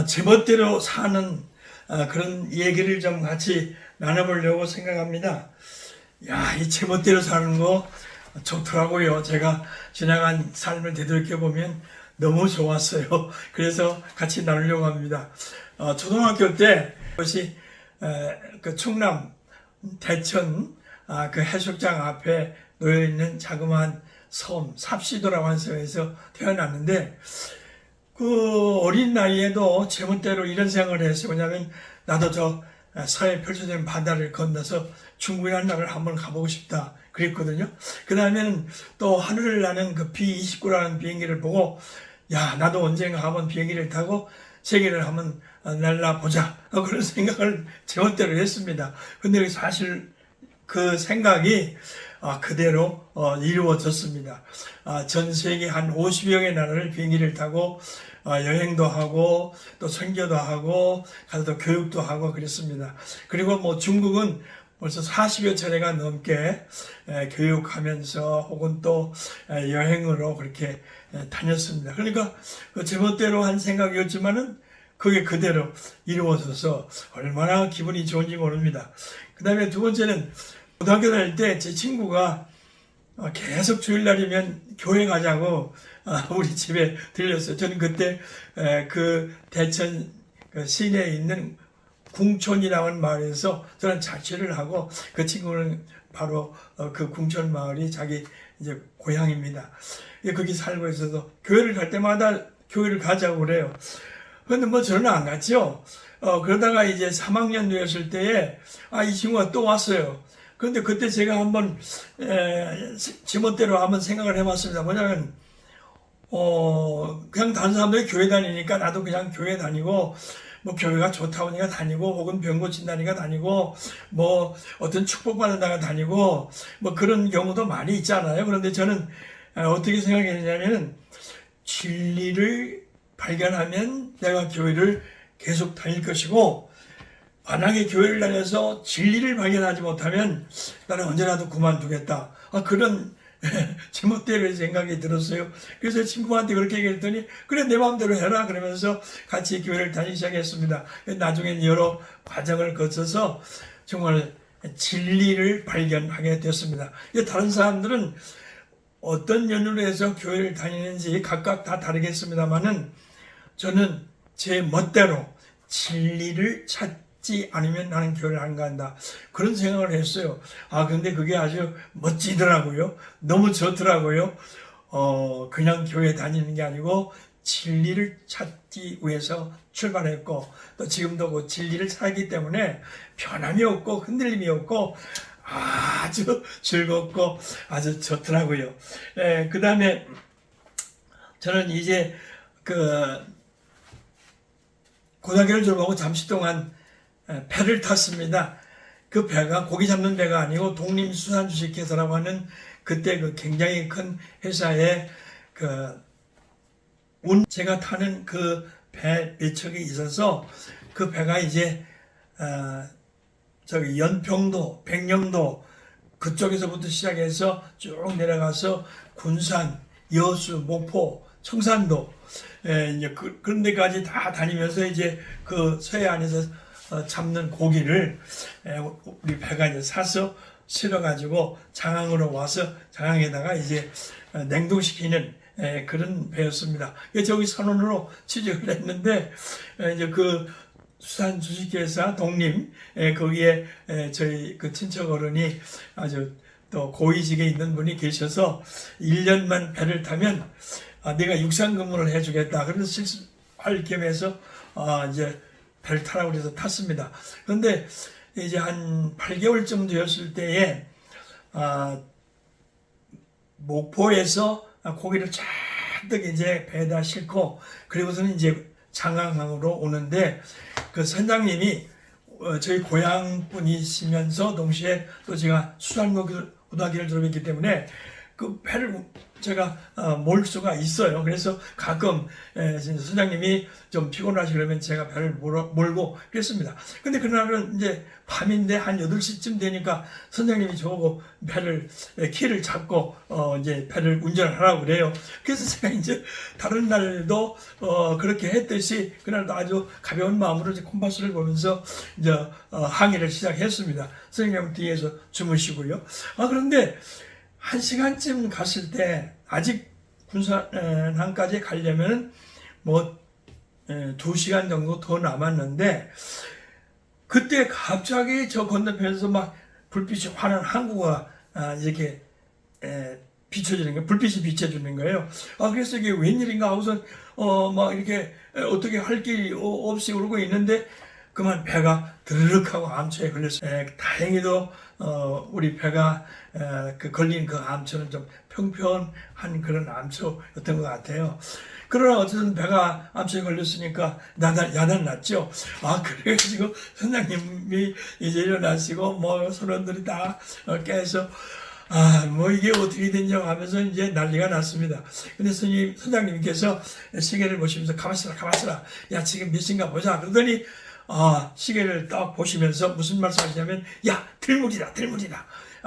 제멋대로 사는 그런 얘기를 좀 같이 나눠보려고 생각합니다. 야, 이 제멋대로 사는 거 좋더라고요. 제가 지나간 삶을 되돌이켜보면 너무 좋았어요. 그래서 같이 나누려고 합니다. 초등학교 때 그것이 그 충남 대천 그 해수욕장 앞에 놓여있는 자그마한 섬 삽시도라고 하는 섬에서 태어났는데, 그 어린 나이에도 제멋대로 이런 생각을 했어요. 왜냐하면 나도 저 서해 펼쳐진 바다를 건너서 중국이라는 나라를 한번 가보고 싶다 그랬거든요. 그 다음에는 또 하늘을 나는 그 B-29라는 비행기를 보고, 야, 나도 언젠가 한번 비행기를 타고 세계를 한번 날라보자, 그런 생각을 제멋대로 했습니다. 근데 사실 그 생각이 그대로 이루어졌습니다. 전 세계 한 50여 개 나라를 비행기를 타고 여행도 하고 또 선교도 하고 가서 교육도 하고 그랬습니다. 그리고 뭐 중국은 벌써 40여 차례가 넘게 교육하면서 혹은 또 여행으로 그렇게 다녔습니다. 그러니까 그 제멋대로 한 생각이었지만은 그게 그대로 이루어져서 얼마나 기분이 좋은지 모릅니다. 그 다음에 두 번째는 고등학교 다닐 때 제 친구가 계속 주일날이면 교회 가자고 우리 집에 들렸어요. 저는 그때 그 대천 시내에 있는 궁촌이라는 마을에서 저는 자취를 하고, 그 친구는 바로 그 궁촌 마을이 자기 이제 고향입니다. 거기 살고 있어서 교회를 갈 때마다 교회를 가자고 그래요. 근데 뭐 저는 안 갔죠. 그러다가 이제 3학년 되었을 때에 이 친구가 또 왔어요. 그런데 그때 제가 한번 제멋대로 한번 생각을 해봤습니다. 뭐냐면 그냥 다른 사람들이 교회 다니니까 나도 그냥 교회 다니고, 뭐 교회가 좋다고 하니까 다니고, 혹은 병 고친다니까 다니고, 뭐 어떤 축복받는다가 다니고, 뭐 그런 경우도 많이 있잖아요. 그런데 저는 어떻게 생각했냐면, 진리를 발견하면 내가 교회를 계속 다닐 것이고, 만약에 교회를 다녀서 진리를 발견하지 못하면 나는 언제라도 그만두겠다, 그런 제멋대로 생각이 들었어요. 그래서 친구한테 그렇게 얘기했더니 그래, 내 마음대로 해라 그러면서 같이 교회를 다니기 시작했습니다. 나중엔 여러 과정을 거쳐서 정말 진리를 발견하게 됐습니다. 다른 사람들은 어떤 연유로 해서 교회를 다니는지 각각 다 다르겠습니다만은, 저는 제 멋대로 진리를 찾지 않으면 나는 교회를 안 간다, 그런 생각을 했어요. 근데 그게 아주 멋지더라고요. 너무 좋더라고요. 그냥 교회 다니는 게 아니고 진리를 찾기 위해서 출발했고, 또 지금도 그 진리를 찾기 때문에 변함이 없고 흔들림이 없고 아주 즐겁고 아주 좋더라고요. 그 다음에 저는 이제 고등학교를 졸업하고 잠시 동안 배를 탔습니다. 그 배가 고기 잡는 배가 아니고 독립수산주식회사라고 하는 그때 그 굉장히 큰 회사의 제가 타는 그 배 몇 척이 있어서, 그 배가 이제 저기 연평도, 백령도 그쪽에서부터 시작해서 쭉 내려가서 군산, 여수, 목포, 청산도 이제 그런 데까지 다 다니면서 이제 그 서해안에서 잡는 고기를 우리 배가 이제 사서 실어가지고 장항으로 와서 장항에다가 이제 냉동시키는 그런 배였습니다. 저기 선원으로 취직을 했는데, 이제 그 수산 주식회사 독립 거기에 저희 그 친척 어른이 아주 또 고위직에 있는 분이 계셔서 1년만 배를 타면 내가 육상 근무를 해주겠다, 그래서 실습할 겸해서 이제 배를 타라고 해서 탔습니다. 그런데 이제 한 8개월쯤 되었을 때에 목포에서 고기를 잔뜩 이제 배에다 싣고, 그리고서는 이제 장항항으로 오는데, 그 선장님이 저희 고향 분이시면서 동시에 또 제가 수산고등학교를 졸업했기 때문에 그 배를 제가 몰 수가 있어요. 그래서 가끔 선장님이 좀 피곤하시 그러면 제가 배를 몰고 그랬습니다. 근데 그날은 이제 밤인데 한 8시쯤 되니까 선장님이 저보고 키를 잡고 이제 배를 운전하라고 그래요. 그래서 제가 이제 다른 날도 그렇게 했듯이 그날도 아주 가벼운 마음으로 이제 콤파스를 보면서 이제 항해를 시작했습니다. 선생님 뒤에서 주무시고요. 그런데 1시간쯤 갔을 때 아직 군산항까지 가려면 뭐 2시간 정도 더 남았는데 그때 갑자기 저 건너편에서 막 불빛이 환한 항구가 이렇게 비춰지는 거예요. 불빛이 비춰주는 거예요. 그래서 이게 웬일인가 하고서 막 이렇게 어떻게 할 길이 없이 오르고 있는데 그만 배가 드르륵 하고 암초에 걸렸어요. 다행히도 우리 배가 걸린 그 암초는 좀 평평한 그런 암초였던 것 같아요. 그러나 어쨌든 배가 암초에 걸렸으니까 야단 났죠. 그래가지고 선장님이 이제 일어나시고 뭐 선원들이 다 깨서 뭐 이게 어떻게 됐냐 하면서 이제 난리가 났습니다. 근데 선장님께서 시계를 보시면서 가만있어라. 야, 지금 몇 시인가 보자. 그러더니 시계를 딱 보시면서 무슨 말씀 하시냐면, 야, 들물이다.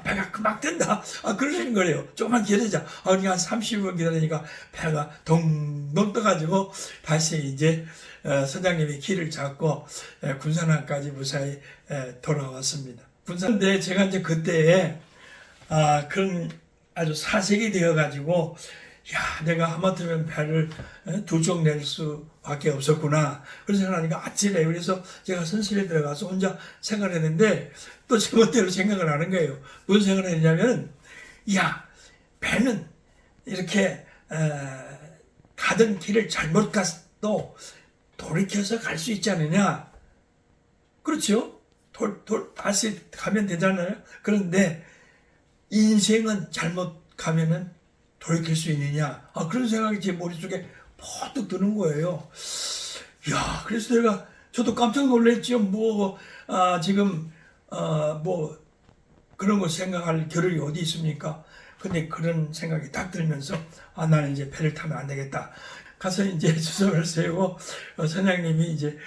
배가 금방 뜬다. 그러시는 거예요. 조금만 기다리자. 그러니까 한 30분 기다리니까 배가 동동 떠가지고 다시 이제 선장님이 키를 잡고 군산항까지 무사히 돌아왔습니다. 군산인데 제가 이제 그때에 그런 아주 사색이 되어가지고, 야, 내가 하마터면 배를 두 쪽 낼 수밖에 없었구나. 그런 생각하니까 아찔해. 그래서 제가 선실에 들어가서 혼자 생각을 했는데, 또 제멋대로 생각을 하는 거예요. 무슨 생각을 했냐면, 야, 배는 이렇게 가던 길을 잘못 갔도 돌이켜서 갈 수 있지 않느냐. 그렇죠? 다시 가면 되잖아요. 그런데 인생은 잘못 가면은 돌이킬 수 있느냐. 그런 생각이 제 머릿속에 퍼뜩 드는 거예요. 야, 그래서 저도 깜짝 놀랐죠. 지금, 그런 거 생각할 겨를이 어디 있습니까? 근데 그런 생각이 딱 들면서, 나는 이제 배를 타면 안 되겠다. 가서 이제 주석을 세우고, 선장님이 이제,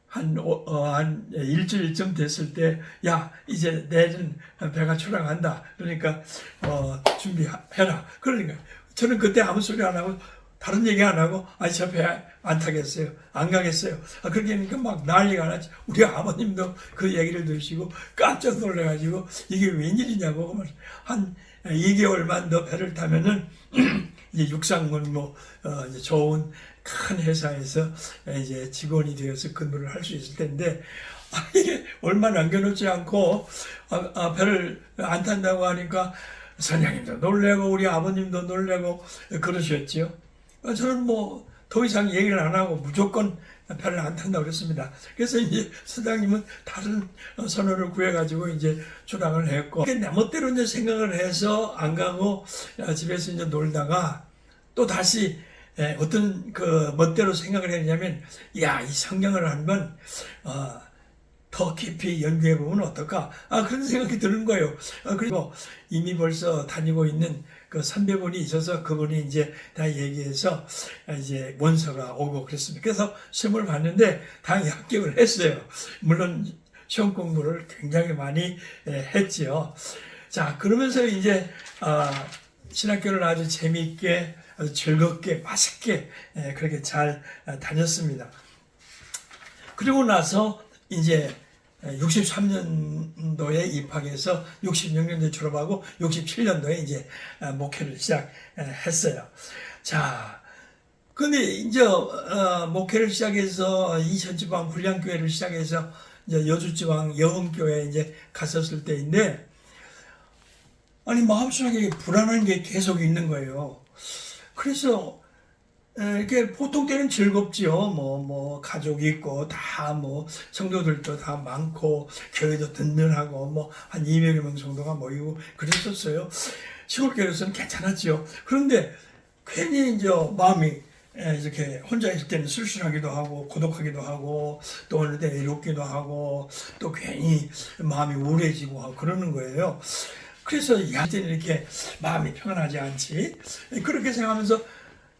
한 일주일쯤 됐을 때, 야, 이제 내일은 배가 출항한다. 그러니까, 준비해라. 그러니까, 저는 그때 아무 소리 안 하고, 다른 얘기 안 하고, 저 배 안 타겠어요. 안 가겠어요. 그렇게 하니까 막 난리가 나지. 우리 아버님도 그 얘기를 들으시고 깜짝 놀라가지고, 이게 웬일이냐고. 한 2개월만 더 배를 타면은, 이제 육상군 이제 좋은 큰 회사에서 이제 직원이 되어서 근무를 할 수 있을 텐데, 이게 얼마 남겨놓지 않고 배를 안 탄다고 하니까 선장님도 놀래고 우리 아버님도 놀래고 그러셨죠. 저는 더 이상 얘기를 안 하고 무조건 배를 안 탄다고 그랬습니다. 그래서 이제 선장님은 다른 선원을 구해가지고 이제 출항을 했고, 내 멋대로 이제 생각을 해서 안 가고 집에서 이제 놀다가 또 다시 어떤 그 멋대로 생각을 했냐면, 야, 이 성경을 한번 더 깊이 연구해 보면 어떨까? 그런 생각이 드는 거예요. 그리고 이미 벌써 다니고 있는 그 선배분이 있어서 그분이 이제 다 얘기해서 이제 원서가 오고 그랬습니다. 그래서 시험을 봤는데 당연히 합격을 했어요. 물론 시험 공부를 굉장히 많이 했지요. 자, 그러면서 이제 신학교를 아주 재미있게, 아주 즐겁게, 맛있게 그렇게 잘 다녔습니다. 그리고 나서 이제 63년도에 입학해서 66년도에 졸업하고 67년도에 이제 목회를 시작했어요. 자, 근데 이제 목회를 시작해서 이천지방 훈련교회를 시작해서 이제 여주지방 여흥교회에 이제 갔었을 때인데, 마음속에 불안한 게 계속 있는 거예요. 그래서 이렇게 보통 때는 즐겁지요. 가족이 있고, 성도들도 다 많고, 교회도 든든하고, 한 200여 명 정도가 모이고, 그랬었어요. 시골교회에서는 괜찮았지요. 그런데 괜히 이제 마음이 이렇게 혼자 있을 때는 쓸쓸하기도 하고, 고독하기도 하고, 또 어느 때 외롭기도 하고, 또 괜히 마음이 우울해지고 하고 그러는 거예요. 그래서 야한테는 이렇게 마음이 평안하지 않지. 그렇게 생각하면서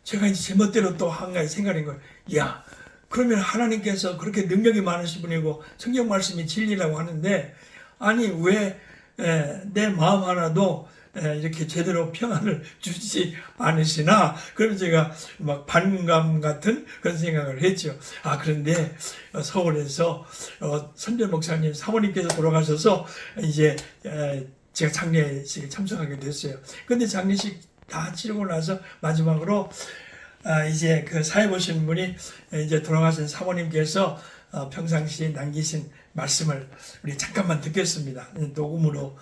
제가 이제 제멋대로 또 한 가지 생각인 거예요. 야, 그러면 하나님께서 그렇게 능력이 많으신 분이고 성경 말씀이 진리라고 하는데 아니 왜 내 마음 하나도 이렇게 제대로 평안을 주지 않으시나? 그럼 제가 막 반감 같은 그런 생각을 했죠. 아, 그런데 서울에서 선별 목사님 사모님께서 돌아가셔서 이제 제가 장례식에 참석하게 됐어요. 근데 장례식 다 치르고 나서 마지막으로 이제 그 사회 보신 분이 이제 돌아가신 사모님께서 평상시에 남기신 말씀을 우리 잠깐만 듣겠습니다. 녹음으로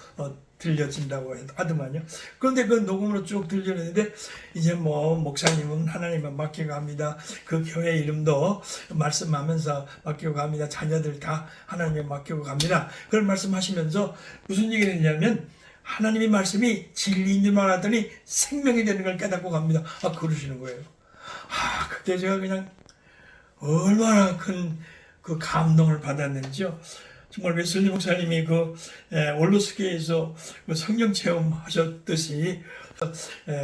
들려진다고 하더만요. 그런데 그 녹음으로 쭉 들려는데 이제 뭐 목사님은 하나님을 맡기고 갑니다. 그 교회 이름도 말씀하면서 맡기고 갑니다. 자녀들 다 하나님에 맡기고 갑니다. 그런 말씀하시면서 무슨 얘기를 했냐면 하나님의 말씀이 진리인 줄만 알았더니 생명이 되는 걸 깨닫고 갑니다. 아, 그러시는 거예요. 아, 그때 제가 그냥 얼마나 큰 그 감동을 받았는지요. 정말 웨슬리 목사님이 그 올로스교에서 그 성령 체험하셨듯이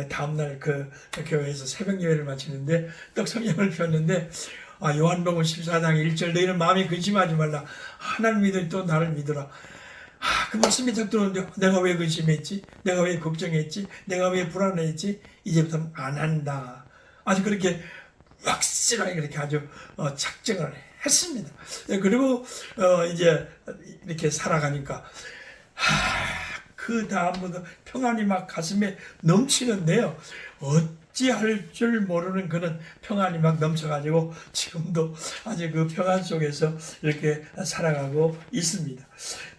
다음날 그 교회에서 새벽 예배를 마치는데 떡 성령을 피웠는데 요한복음 14장 1절 너희는 마음이 근심하지 말라 하나님 믿으니 또 나를 믿으라. 그 말씀이 딱 들었는데 내가 왜 근심했지? 내가 왜 걱정했지? 내가 왜 불안했지? 이제부터는 안 한다. 아주 그렇게 확실하게 그렇게 아주 착정을 했습니다. 그리고 이제 이렇게 살아가니까 그 다음부터 평안이 막 가슴에 넘치는데요. 어찌할 줄 모르는 그런 평안이 막 넘쳐가지고 지금도 아주 그 평안 속에서 이렇게 살아가고 있습니다.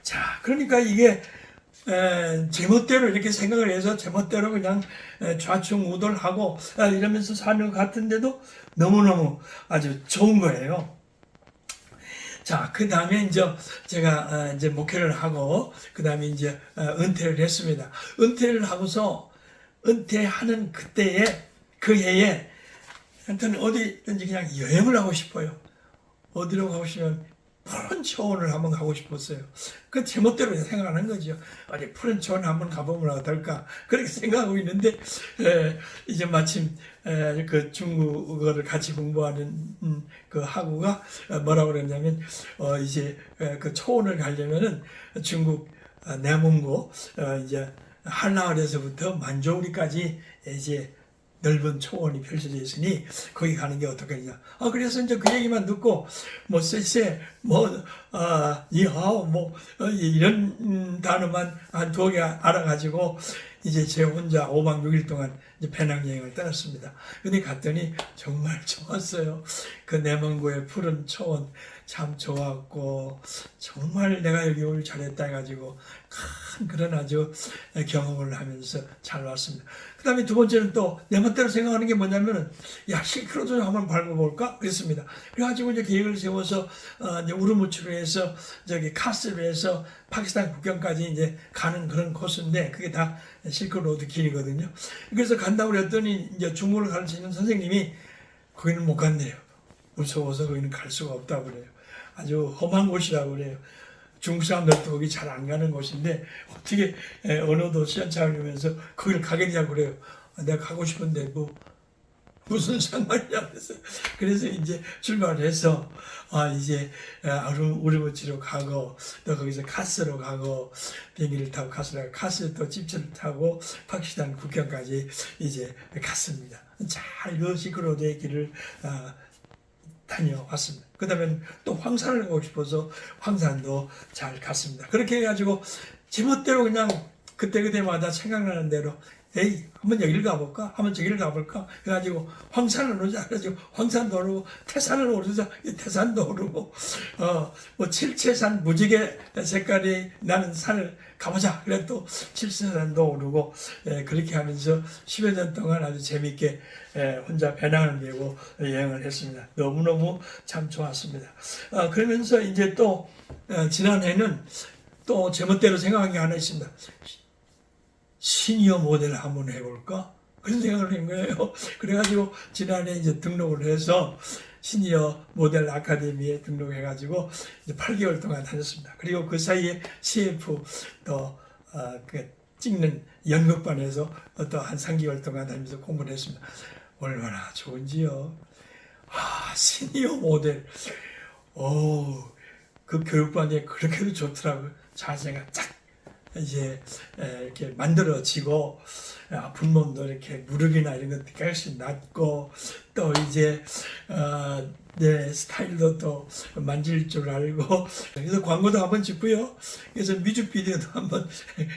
자, 그러니까 이게 제멋대로 이렇게 생각을 해서 제멋대로 그냥 좌충우돌하고 이러면서 사는 것 같은데도 너무너무 아주 좋은 거예요. 자, 그 다음에 이제 제가 이제 목회를 하고 그 다음에 이제 은퇴를 했습니다. 은퇴를 하고서 은퇴하는 그때에 그 해에 하여튼 어디든지 그냥 여행을 하고 싶어요. 어디로 가고 싶으면 푸른 초원을 한번 가고 싶었어요. 그 제멋대로 생각하는 거죠. 어디 푸른 초원 한번 가보면 어떨까 그렇게 생각하고 있는데 이제 마침 그 중국어를 같이 공부하는 그 학우가 뭐라고 그랬냐면 이제 그 초원을 가려면은 중국 내몽고 이제 한라을에서부터 만조우리까지 이제 넓은 초원이 펼쳐져 있으니 거기 가는 게 어떻겠냐. 그래서 이제 그 얘기만 듣고 뭐 쎄쎄 니하오 이런 단어만 한 2개 알아가지고 이제 제 혼자 5박 6일 동안 이제 배낭여행을 떠났습니다. 근데 갔더니 정말 좋았어요. 그 내먼고의 푸른 초원 참 좋았고 정말 내가 여기 오길 잘했다 해가지고 큰 그런 아주 경험을 하면서 잘 왔습니다. 그 다음에 두 번째는 또 내 멋대로 생각하는 게 뭐냐면은 야 실크로드 한번 밟아볼까 그랬습니다. 그래가지고 이제 계획을 세워서 이제 우르무치로 해서 저기 카스로 해서 파키스탄 국경까지 이제 가는 그런 코스인데 그게 다 실크로드 길이거든요. 그래서 간다고 그랬더니 이제 중국을 가르치는 선생님이 거기는 못 간대요. 무서워서 거기는 갈 수가 없다고 그래요. 아주 험한 곳이라고 그래요. 중국 사람들도 거기 잘 안 가는 곳인데 어떻게 언어도 시원찮으면서 거기를 가겠냐고 그래요. 내가 가고 싶은데 뭐 무슨 상관이냐 그래서 이제 출발해서 이제 우르무치로 가고 또 거기서 카스로 가고 비행기를 타고 카스로 또 집차를 타고 파키스탄 국경까지 이제 갔습니다. 잘 그 시크로드의 길을 다녀왔습니다. 그 다음에 또 황산을 가고 싶어서 황산도 잘 갔습니다. 그렇게 해가지고 제멋대로 그냥 그때마다 생각나는 대로 에이 한번 여기를 가볼까? 한번 저기를 가볼까? 그래가지고 황산을 오르자. 그래가지고 황산도 오르고 태산을 오르자. 태산도 오르고 뭐 칠채산 무지개 색깔이 나는 산을 가보자. 그래 또 칠채산도 오르고 그렇게 하면서 10여 년 동안 아주 재밌게 혼자 배낭을 메고 여행을 했습니다. 너무너무 참 좋았습니다. 그러면서 이제 또 지난해는 또 제멋대로 생각한 게 하나 있습니다. 시니어 모델을 한번 해볼까? 그런 생각을 한 거예요. 그래가지고 지난해 이제 등록을 해서 시니어 모델 아카데미에 등록해가지고 이제 8개월 동안 다녔습니다. 그리고 그 사이에 CF 또 찍는 연극반에서 또 한 3개월 동안 다니면서 공부를 했습니다. 얼마나 좋은지요. 시니어 모델. 그 교육반이 그렇게도 좋더라고요. 자세가 쫙 이제 이렇게 만들어지고, 아픈 몸도 이렇게 무릎이나 이런 것도 깨끗이 낫고, 또 이제 내 스타일도 또 만질 줄 알고, 그래서 광고도 한번 찍고요. 그래서 뮤직비디오도 한번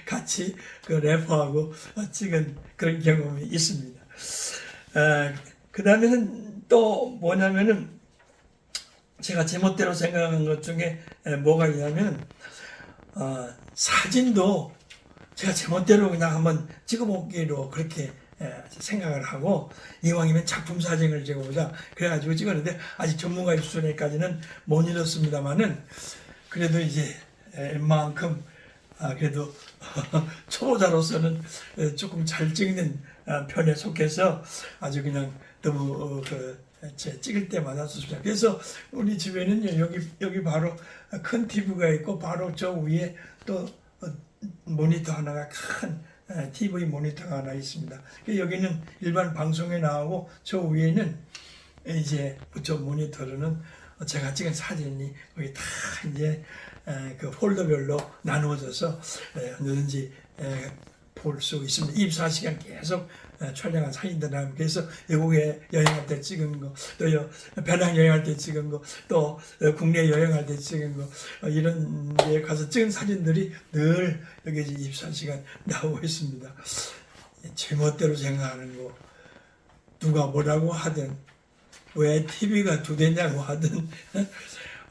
같이 그 래퍼하고 찍은 그런 경험이 있습니다. 그 다음에는 또 뭐냐면은, 제가 제멋대로 생각하는 것 중에 뭐가 있냐면, 사진도 제가 제멋대로 그냥 한번 찍어보기로 그렇게 생각을 하고, 이왕이면 작품 사진을 찍어보자 그래가지고 찍었는데, 아직 전문가의 수준에까지는 못 이뤘습니다만은, 그래도 이제 웬만큼 그래도 초보자로서는 조금 잘 찍는 편에 속해서 아주 그냥 너무 찍을 때마다 좋습니다. 그래서 우리 집에는 여기 바로 큰 TV가 있고, 바로 저 위에 또 모니터 하나가 큰 TV 모니터가 하나 있습니다. 여기는 일반 방송에 나오고, 저 위에는 이제 저 모니터로는 제가 찍은 사진이 거기 다 이제 그 폴더별로 나누어져서 언제든지 볼 수 있습니다. 24시간 계속 촬영한 사진들 나오고, 그래서 외국에 여행할 때 찍은 거, 또 배낭 여행할 때 찍은 거, 또 국내 여행할 때 찍은 거, 이런 데 가서 찍은 사진들이 늘 여기 24시간 나오고 있습니다. 제멋대로 생각하는 거, 누가 뭐라고 하든, 왜 TV가 두 대냐고 하든,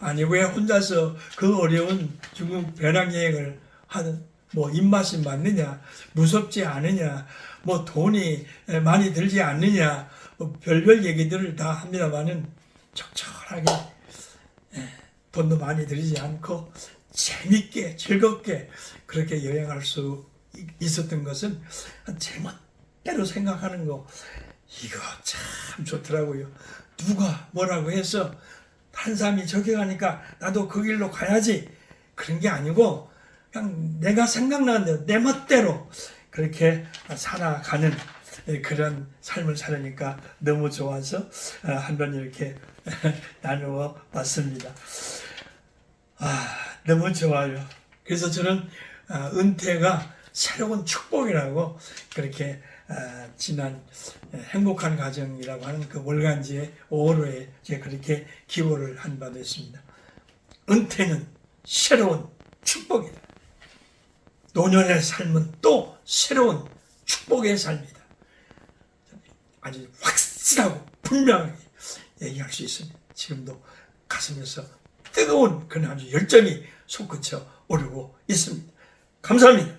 아니 왜 혼자서 그 어려운 중국 배낭 여행을 하든, 뭐 입맛이 맞느냐, 무섭지 않으냐, 뭐 돈이 많이 들지 않느냐, 뭐 별별 얘기들을 다 합니다만은, 적절하게 돈도 많이 들이지 않고 재밌게 즐겁게 그렇게 여행할 수 있었던 것은 제멋대로 생각하는 거, 이거 참 좋더라고요. 누가 뭐라고 해서 한 사람이 저기 가니까 나도 그 길로 가야지, 그런 게 아니고 그냥 내가 생각나는 대로 내 멋대로 그렇게 살아가는 그런 삶을 살으니까 너무 좋아서 한번 이렇게 나누어 봤습니다. 너무 좋아요. 그래서 저는 은퇴가 새로운 축복이라고 그렇게 지난 행복한 가정이라고 하는 그 월간지의 5월호에 제가 그렇게 기고를 한 바도 있습니다. 은퇴는 새로운 축복이다. 노년의 삶은 또 새로운 축복의 삶이다. 아주 확실하고 분명하게 얘기할 수 있습니다. 지금도 가슴에서 뜨거운 그런 아주 열정이 솟구쳐 오르고 있습니다. 감사합니다.